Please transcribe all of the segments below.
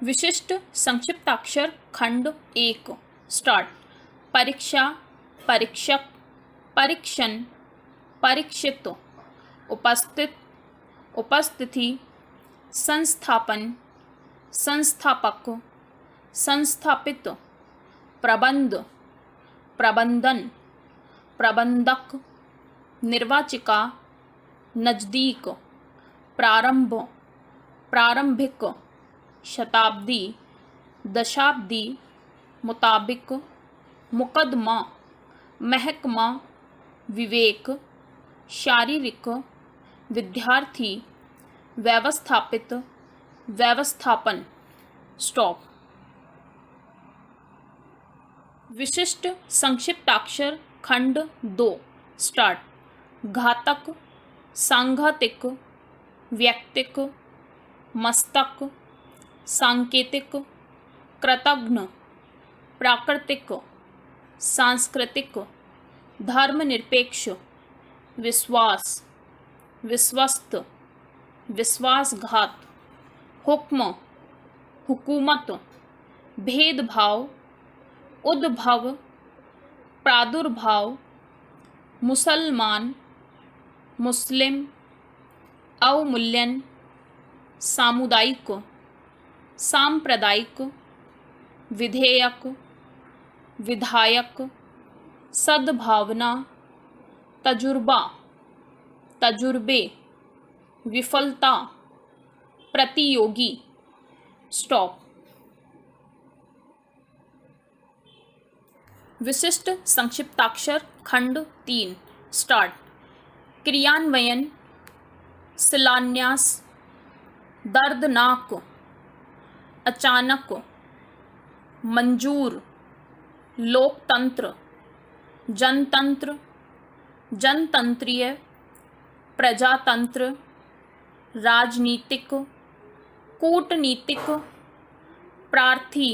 विशिष्ट संक्षिप्ताक्षर खंड 1 स्टार्ट। परीक्षा, परीक्षक, परीक्षण, परीक्षित, उपस्थित, उपस्थिति, संस्थापन, संस्थापक, संस्थापित, प्रबंध, प्रबंधन, प्रबंधक, निर्वाचिका, नजदीक, प्रारंभ, प्रारंभिक, शताब्दी, दशाब्दी, मुताबिक, मुकदमा, महकमा, विवेक, शारीरिक, विद्यार्थी, व्यवस्थापित, व्यवस्थापन। स्टॉप। विशिष्ट संक्षिप्ताक्षर खंड 2 स्टार्ट। घातक, सांघातिक, व्यक्तिक, मस्तक, सांकेतिक, कृतघ्न, प्राकृतिक, सांस्कृतिक, धर्मनिरपेक्ष, विश्वास, विश्वस्त, विश्वासघात, हुक्म, हुकूमत, भेदभाव, उद्भव, प्रादुर्भाव, मुसलमान, मुस्लिम, अवमूल्यन, सामुदायिक, सांप्रदायिक, विधेयक, विधायक, सद्भावना, तजुर्बा, तजुर्बे, विफलता, प्रतियोगी। स्टॉप। विशिष्ट संक्षिप्ताक्षर खंड 3 स्टार्ट। क्रियान्वयन, शिलान्यास, दर्दनाक, अचानक, मंजूर, लोकतंत्र, जनतंत्र, जनतंत्रीय, प्रजातंत्र, राजनीतिक, कूटनीतिक, प्रार्थी,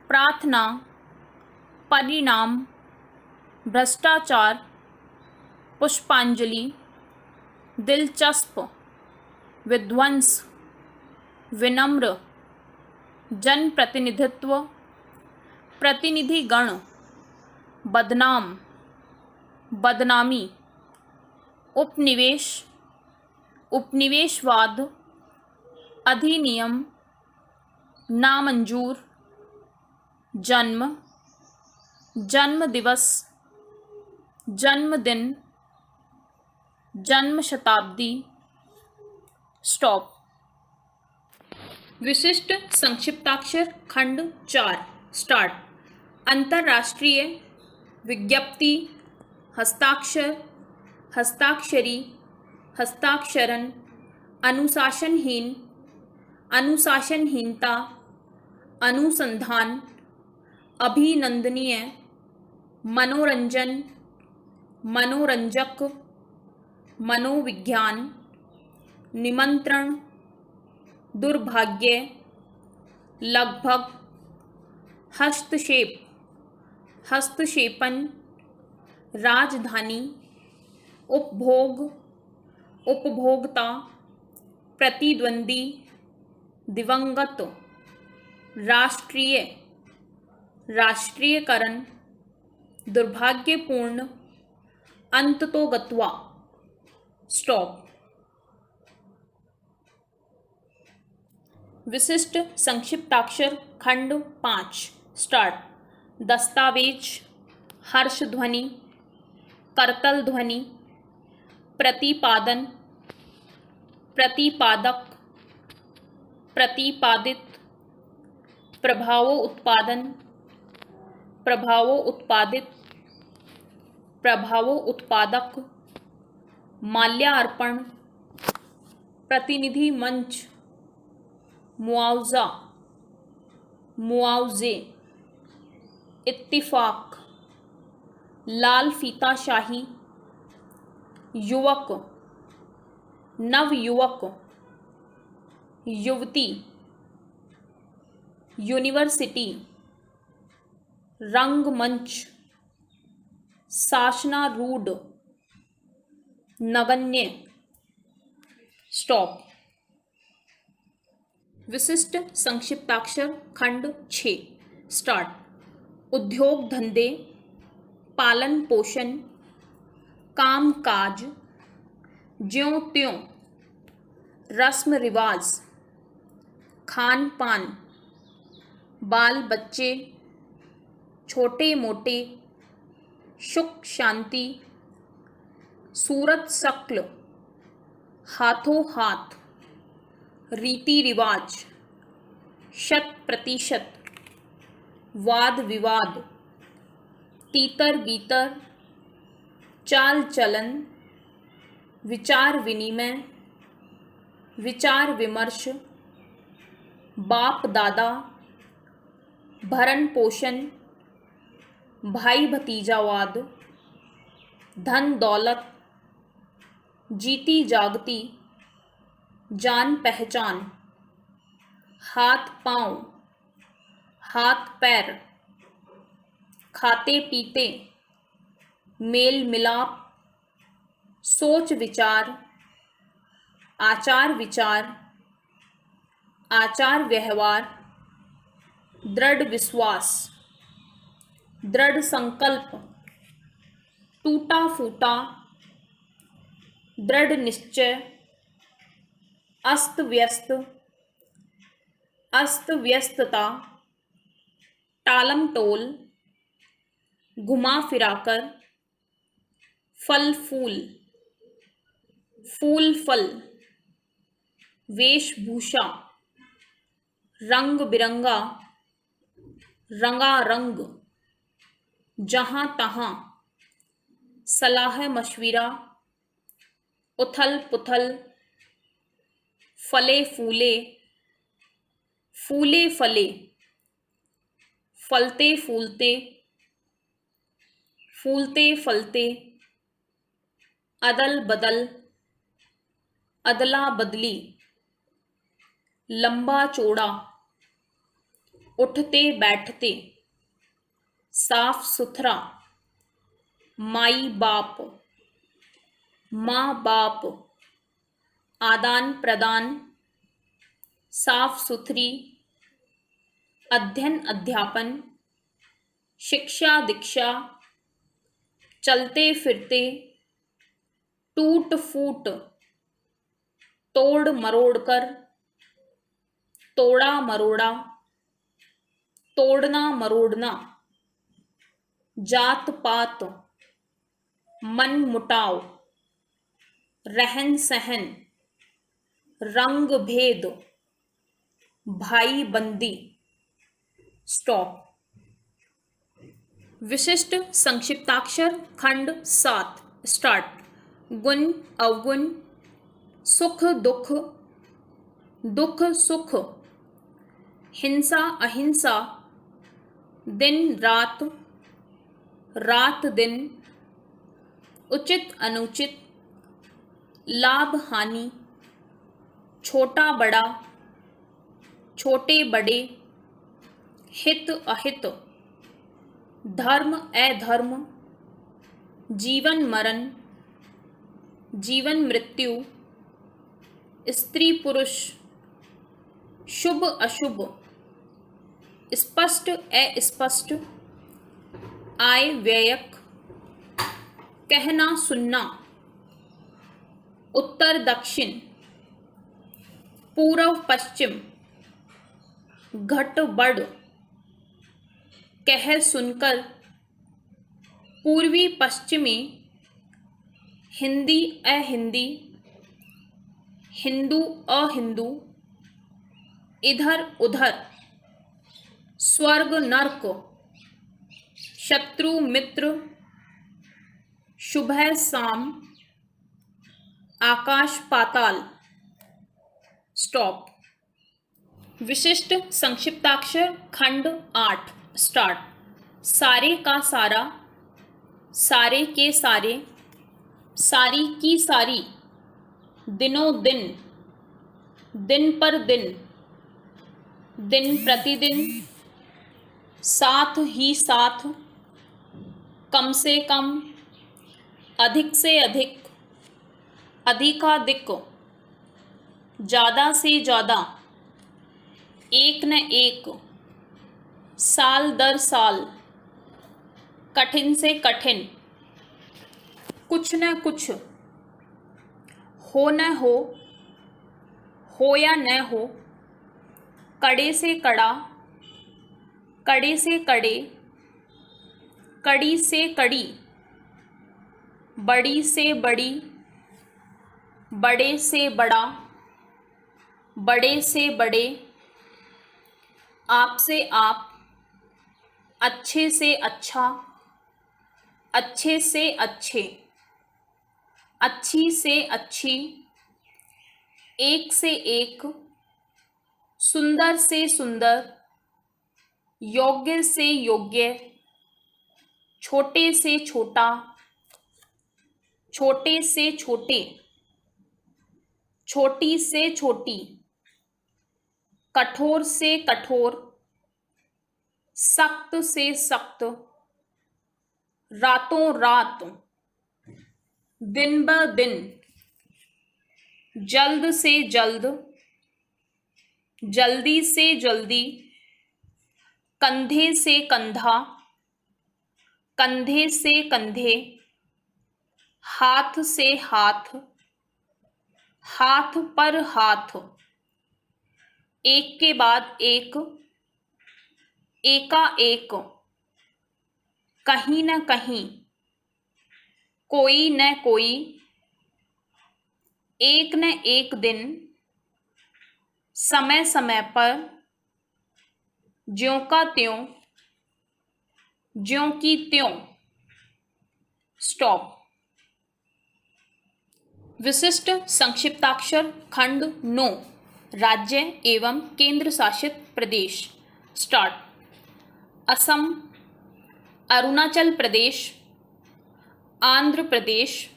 प्रार्थना, परिणाम, भ्रष्टाचार, पुष्पांजलि, दिलचस्प, विध्वंस, विनम्र, जनप्रतिनिधित्व, प्रतिनिधिगण, बदनाम, बदनामी, उपनिवेश, उपनिवेशवाद, अधिनियम, नामंजूर, जन्म, जन्म दिवस, जन्मदिन, जन्म शताब्दी। स्टॉप। विशिष्ट संक्षिप्ताक्षर खंड 4 स्टार्ट। अंतर्राष्ट्रीय, विज्ञप्ति, हस्ताक्षर, हस्ताक्षरी, हस्ताक्षरण, अनुशासनहीन, अनुशासनहीनता, अनुसंधान, अभिनंदनीय, मनोरंजन, मनोरंजक, मनोविज्ञान, निमंत्रण, दुर्भाग्य, लगभग, हस्तक्षेप, हस्तक्षेपण, राजधानी, उपभोग, उपभोक्ता, प्रतिद्वंदी, दिवंगत, राष्ट्रीय, राष्ट्रीयकरण, दुर्भाग्यपूर्ण, अंततोगत्वा। स्टॉप। विशिष्ट संक्षिप्ताक्षर खंड 5 स्टार्ट। दस्तावेज, हर्ष ध्वनि, करतल ध्वनि, प्रतिपादन, प्रतिपादक, प्रतिपादित, प्रभावो उत्पादन, प्रभावो उत्पादित, प्रभावो उत्पादक, माल्यार्पण, प्रतिनिधि मंच, मुआवजा, मुआवजे, इत्तिफाक, लाल फीताशाही, युवक, नवयुवक, युवती, यूनिवर्सिटी, रंगमंच, शासनारूढ़, नगण्य। स्टॉप। विशिष्ट संक्षिप्ताक्षर खंड 6 स्टार्ट। उद्योग धंधे, पालन पोषण, काम काज, ज्यों त्यों, रस्म रिवाज, खान पान, बाल बच्चे, छोटे मोटे, सुख शांति, सूरत शक्ल, हाथों हाथ, रीति रिवाज, शत प्रतिशत, वाद विवाद, तीतर बीतर, चाल चलन, विचार विनिमय, विचार विमर्श, बाप दादा, भरण पोषण, भाई भतीजावाद, धन दौलत, जीती जागती, जान पहचान, हाथ पांव, हाथ पैर, खाते पीते, मेल मिलाप, सोच विचार, आचार विचार, आचार व्यवहार, दृढ़ विश्वास, दृढ़ संकल्प, टूटा फूटा, दृढ़ निश्चय, अस्त व्यस्त, अस्त व्यस्तता, टालम टोल, घुमा फिराकर, फल फूल, फूल फल, वेशभूषा, रंग बिरंगा, रंगारंग, जहाँ तहाँ, सलाह मशविरा, उथल पुथल, फले फूले, फूले फले, फलते फूलते, फूलते फलते, अदल बदल, अदला बदली, लंबा चौड़ा, उठते बैठते, साफ सुथरा, माई बाप, माँ बाप, आदान प्रदान, साफ सुथरी, अध्ययन अध्यापन, शिक्षा दीक्षा, चलते फिरते, टूट फूट, तोड़ मरोड़ कर, तोड़ा मरोड़ा, तोड़ना मरोड़ना, जात पात, मन मुटाव, रहन सहन, रंग भेद, भाई बंदी। स्टॉप। विशिष्ट संक्षिप्ताक्षर खंड 7 स्टार्ट। गुण अवगुण, सुख दुख, दुख सुख, हिंसा अहिंसा, दिन रात, रात दिन, उचित अनुचित, लाभ हानि, छोटा बड़ा, छोटे बड़े, हित अहित, धर्म अधर्म, जीवन मरण, जीवन मृत्यु, स्त्री पुरुष, शुभ अशुभ, स्पष्ट अस्पष्ट, आय व्ययक, कहना सुनना, उत्तर दक्षिण, पूर्व पश्चिम, घट बढ़, कह सुनकर, पूर्वी पश्चिमी, हिंदी अहिंदी, हिंदू अहिंदू, इधर उधर, स्वर्ग नरक, शत्रु मित्र, सुबह शाम, आकाश पाताल। स्टॉप। विशिष्ट संक्षिप्ताक्षर खंड 8 स्टार्ट। सारे का सारा, सारे के सारे, सारी की सारी, दिनों दिन, दिन पर दिन, दिन प्रतिदिन, साथ ही साथ, कम से कम, अधिक से अधिक, अधिकाधिक, ज़्यादा से ज़्यादा, एक न एक, साल दर साल, कठिन से कठिन, कुछ न कुछ, हो न हो या न हो, कड़े से कड़ा, कड़े से कड़े, कड़ी से कड़ी, बड़ी से बड़ी, बड़े से बड़ा, बड़े से बड़े, आप से आप, अच्छे से अच्छा, अच्छे से अच्छे, अच्छी से अच्छी, एक से एक, सुंदर से सुंदर, योग्य से योग्य, छोटे से छोटा, छोटे से छोटे, छोटी से छोटी, कठोर से कठोर, सख्त से सख्त, रातों रात, दिन ब दिन, जल्द से जल्द, जल्दी से जल्दी, कंधे से कंधा, कंधे से कंधे, हाथ से हाथ, हाथ पर हाथ, एक के बाद एक, एकाएक, कहीं न कहीं, कोई न कोई, एक न एक दिन, समय समय पर, ज्यों का त्यों, ज्यों की त्यों। स्टॉप। विशिष्ट संक्षिप्ताक्षर खंड 9, राज्य एवं केंद्र शासित प्रदेश। स्टार्ट। असम, अरुणाचल प्रदेश, आंध्र प्रदेश,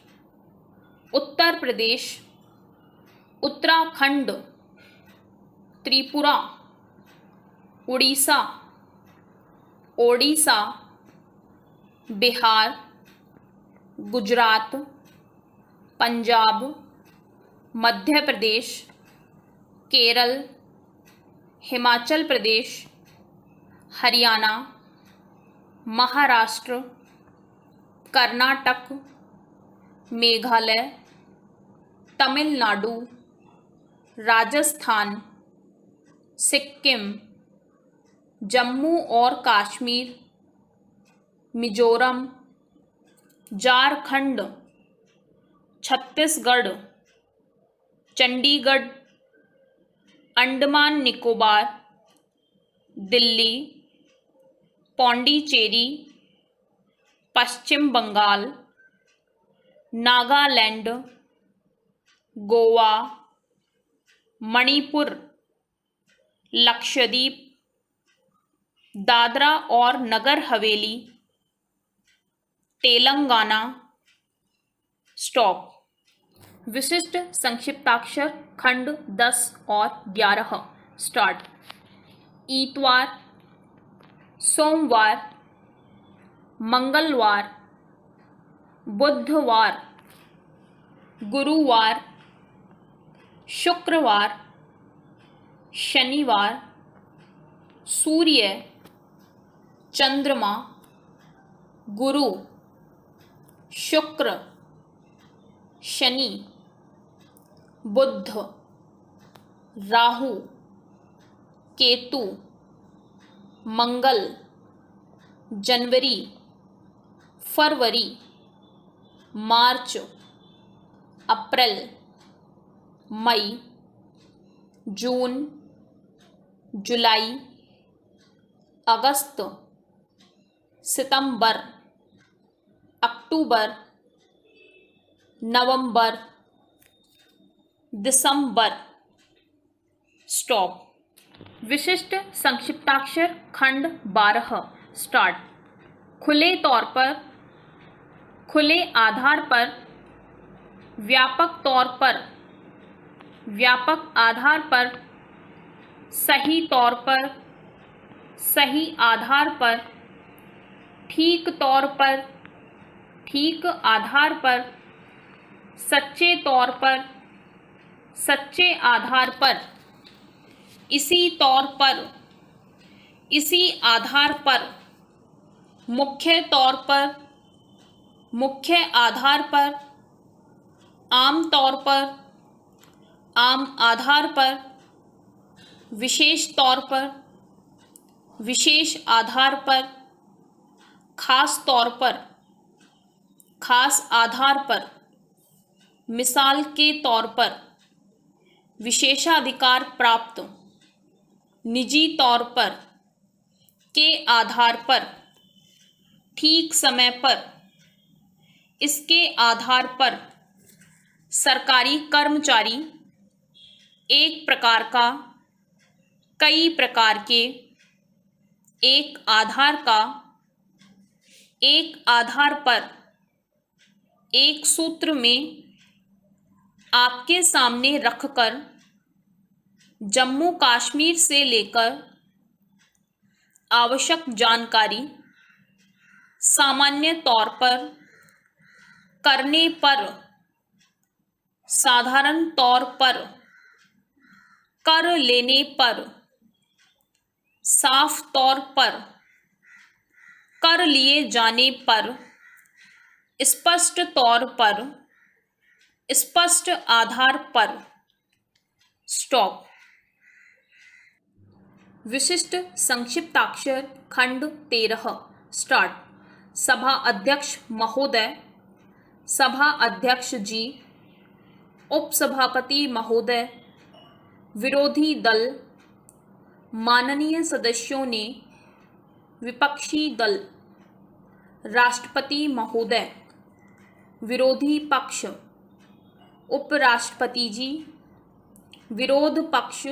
उत्तर प्रदेश, उत्तराखंड, त्रिपुरा, उड़ीसा, ओडिशा, बिहार, गुजरात, पंजाब, मध्य प्रदेश, केरल, हिमाचल प्रदेश, हरियाणा, महाराष्ट्र, कर्नाटक, मेघालय, तमिलनाडु, राजस्थान, सिक्किम, जम्मू और कश्मीर, मिजोरम, झारखंड, छत्तीसगढ़, चंडीगढ़, अंडमान निकोबार, दिल्ली, पौंडीचेरी, पश्चिम बंगाल, नागालैंड, गोवा, मणिपुर, लक्षद्वीप, दादरा और नगर हवेली, तेलंगाना। स्टॉप। विशिष्ट संक्षिप्ताक्षर खंड 10 और 11। स्टार्ट। इतवार, सोमवार, मंगलवार, बुधवार, गुरुवार, शुक्रवार, शनिवार, सूर्य, चंद्रमा, गुरु, शुक्र, शनि, बुध, राहु, केतु, मंगल, जनवरी, फरवरी, मार्च, अप्रैल, मई, जून, जुलाई, अगस्त, सितंबर, अक्टूबर, नवंबर, दिसंबर। स्टॉप। विशिष्ट संक्षिप्ताक्षर खंड 12। स्टार्ट। खुले तौर पर, खुले आधार पर, व्यापक तौर पर, व्यापक आधार पर, सही तौर पर, सही आधार पर, ठीक तौर पर, ठीक आधार पर, सच्चे तौर पर, सच्चे आधार पर, इसी तौर पर, इसी आधार पर, मुख्य तौर पर, मुख्य आधार पर, आम तौर पर, आम आधार पर, विशेष तौर पर, विशेष आधार पर, खास तौर पर, खास आधार पर, मिसाल के तौर पर, विशेषाधिकार प्राप्त, निजी तौर पर, के आधार पर, ठीक समय पर, इसके आधार पर, सरकारी कर्मचारी, एक प्रकार का, कई प्रकार के, एक आधार का, एक आधार पर, एक सूत्र में, आपके सामने रखकर, जम्मू कश्मीर से लेकर आवश्यक जानकारी सामान्य तौर पर करने पर, साधारण तौर पर कर लेने पर, साफ तौर पर कर लिए जाने पर, स्पष्ट तौर पर, स्पष्ट आधार पर। स्टॉप। विशिष्ट संक्षिप्ताक्षर खंड 13 स्टार्ट। सभा अध्यक्ष महोदय, सभा अध्यक्ष जी, उपसभापति महोदय, विरोधी दल, माननीय सदस्यों ने, विपक्षी दल, राष्ट्रपति महोदय, विरोधी पक्ष, उपराष्ट्रपति जी, विरोध पक्ष,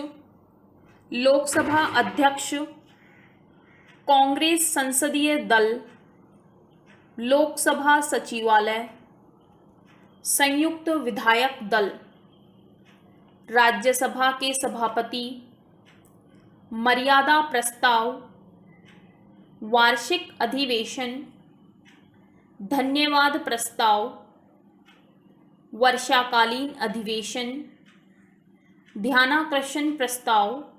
लोकसभा अध्यक्ष, कांग्रेस संसदीय दल, लोकसभा सचिवालय, संयुक्त विधायक दल, राज्यसभा के सभापति, मर्यादा प्रस्ताव, वार्षिक अधिवेशन, धन्यवाद प्रस्ताव, वर्षाकालीन अधिवेशन, ध्यानाकर्षण प्रस्ताव,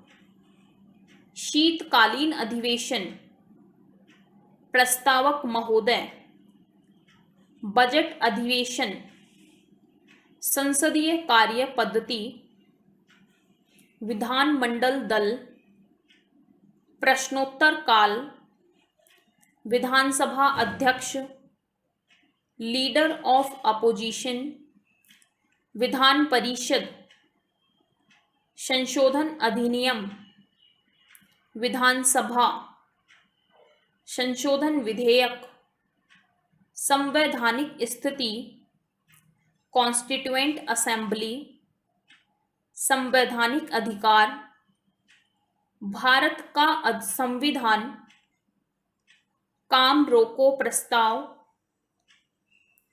शीतकालीन अधिवेशन, प्रस्तावक महोदय, बजट अधिवेशन, संसदीय कार्य पद्धति, विधानमंडल दल, प्रश्नोत्तर काल, विधानसभा अध्यक्ष, leader of opposition, Vidhan Parishad, संशोधन अधिनियम, विधानसभा, संशोधन विधेयक, संवैधानिक स्थिति, कॉन्स्टिट्यूएंट असेंबली, संवैधानिक अधिकार, भारत का संविधान, काम रोको प्रस्ताव,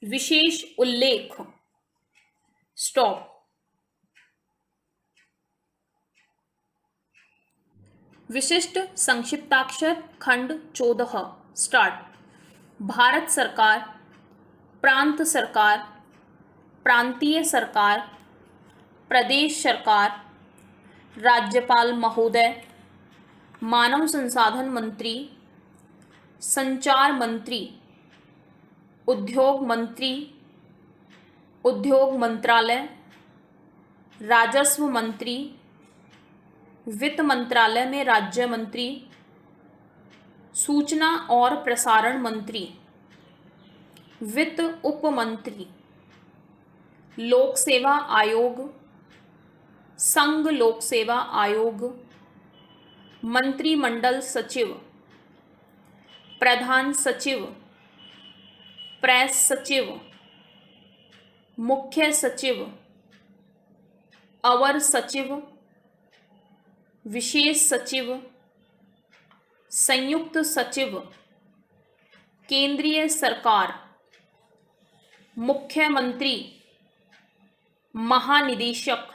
विशेष उल्लेख। स्टॉप। विशिष्ट संक्षिप्ताक्षर खंड 14 स्टार्ट। भारत सरकार, प्रांत सरकार, प्रांतीय सरकार, प्रदेश सरकार, राज्यपाल महोदय, मानव संसाधन मंत्री, संचार मंत्री, उद्योग मंत्री, उद्योग मंत्रालय, राजस्व मंत्री, वित्त मंत्रालय में राज्य मंत्री, सूचना और प्रसारण मंत्री, वित्त उप मंत्री, लोक सेवा आयोग, संघ लोक सेवा आयोग, मंत्रिमंडल सचिव, प्रधान सचिव, प्रेस सचिव, मुख्य सचिव, अवर सचिव, विशेष सचिव, संयुक्त सचिव, केंद्रीय सरकार, मुख्यमंत्री, महानिदेशक,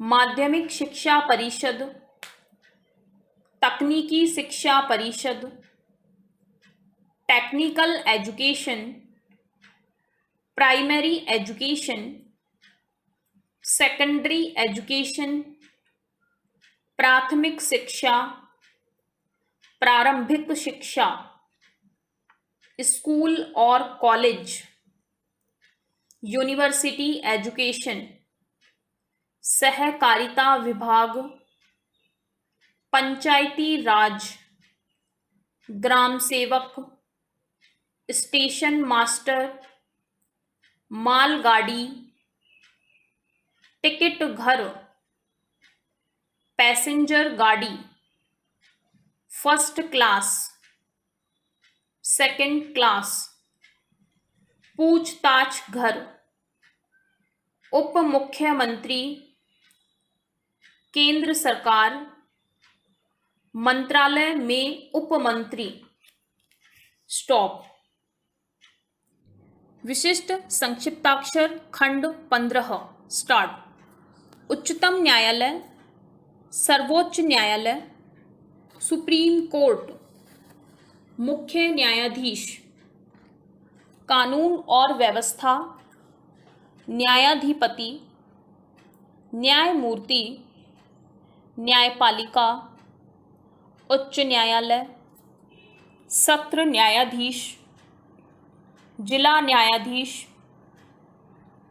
माध्यमिक शिक्षा परिषद, तकनीकी शिक्षा परिषद, technical education, primary education, secondary education, प्राथमिक शिक्षा, प्रारंभिक शिक्षा, स्कूल और कॉलेज, यूनिवर्सिटी एजुकेशन, सहकारिता विभाग, पंचायती राज, ग्राम सेवक, स्टेशन मास्टर, मालगाड़ी, टिकट घर, पैसेंजर गाड़ी, फर्स्ट क्लास, सेकंड क्लास, पूछताछ घर, उप मुख्यमंत्री, केंद्र सरकार, मंत्रालय में उप मंत्री। स्टॉप। विशिष्ट संक्षिप्ताक्षर खंड 15 स्टार्ट। उच्चतम न्यायालय, सर्वोच्च न्यायालय, सुप्रीम कोर्ट, मुख्य न्यायाधीश, कानून और व्यवस्था, न्यायाधिपति, न्यायमूर्ति, न्यायपालिका, उच्च न्यायालय, सत्र न्यायाधीश, जिला न्यायाधीश,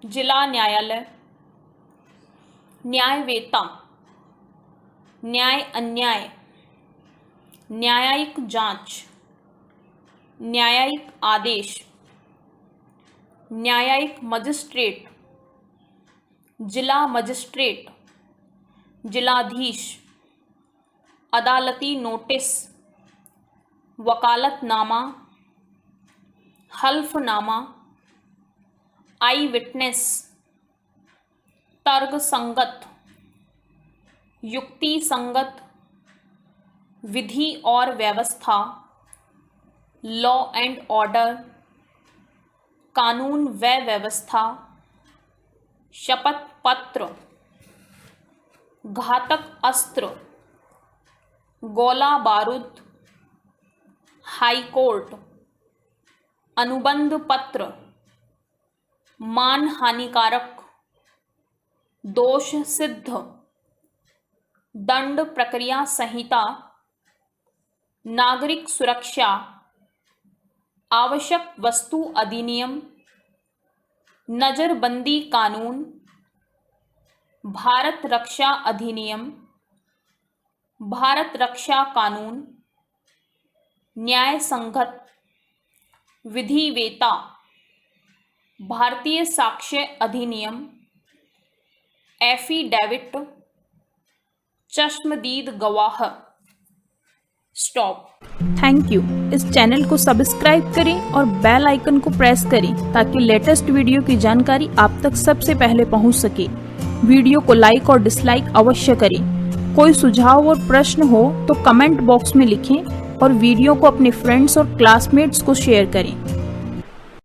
जिला न्यायालय, न्यायवेत्ता, न्याय अन्याय, न्यायिक जांच, न्यायिक आदेश, न्यायिक मजिस्ट्रेट, जिला मजिस्ट्रेट, जिलाधीश, अदालती नोटिस, वकालतनामा, हल्फनामा, आई विटनेस, तर्क संगत, युक्ति संगत, विधि और व्यवस्था, लॉ एंड ऑर्डर, कानून व व्यवस्था, शपथ पत्र, घातक अस्त्र, गोला बारूद, हाई कोर्ट, अनुबंध पत्र, मान हानिकारक, दोष सिद्ध, दंड प्रक्रिया संहिता, नागरिक सुरक्षा, आवश्यक वस्तु अधिनियम, नजरबंदी कानून, भारत रक्षा अधिनियम, भारत रक्षा कानून, न्याय संगत, विधिवेता, भारतीय साक्ष्य अधिनियम, एफिडेविट, चश्मदीद गवाह। स्टॉप। Thank you. इस चैनल को सब्सक्राइब करें और बेल आइकन को प्रेस करें ताकि लेटेस्ट वीडियो की जानकारी आप तक सबसे पहले पहुंच सके। वीडियो को लाइक और डिसलाइक अवश्य करें। कोई सुझाव और प्रश्न हो तो कमेंट बॉक्स में लिखें और वीडियो को अपने फ्रेंड्स और क्लासमेट्स को शेयर करें।